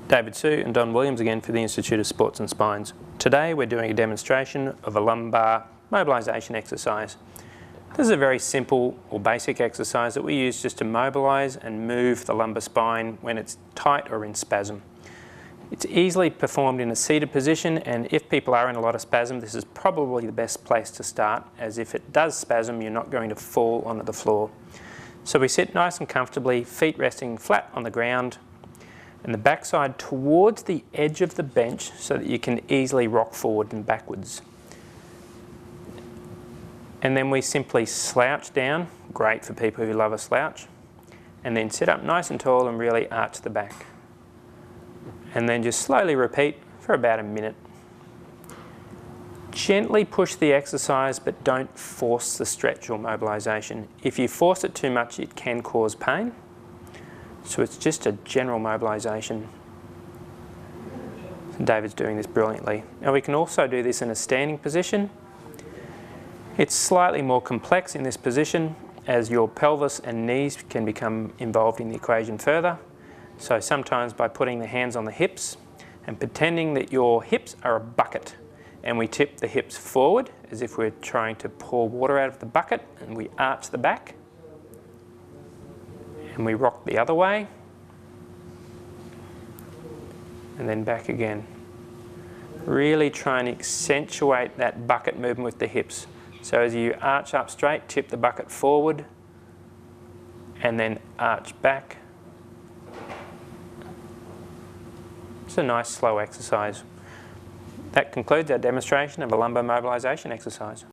David Sue and Don Williams again for the Institute of Sports and Spines. Today we're doing a demonstration of a lumbar mobilisation exercise. This is a very simple or basic exercise that we use just to mobilise and move the lumbar spine when it's tight or in spasm. It's easily performed in a seated position, and if people are in a lot of spasm, this is probably the best place to start, as if it does spasm you're not going to fall onto the floor. So we sit nice and comfortably, feet resting flat on the ground, and the backside towards the edge of the bench so that you can easily rock forward and backwards. And then we simply slouch down, great for people who love a slouch, and then sit up nice and tall and really arch the back. And then just slowly repeat for about a minute. Gently push the exercise, but don't force the stretch or mobilisation. If you force it too much, it can cause pain. So it's just a general mobilisation. David's doing this brilliantly. Now we can also do this in a standing position. It's slightly more complex in this position, as your pelvis and knees can become involved in the equation further. So sometimes by putting the hands on the hips and pretending that your hips are a bucket, and we tip the hips forward as if we're trying to pour water out of the bucket, and we arch the back. And we rock the other way, and then back again. Really try and accentuate that bucket movement with the hips. So as you arch up straight, tip the bucket forward, and then arch back. It's a nice slow exercise. That concludes our demonstration of a lumbar mobilisation exercise.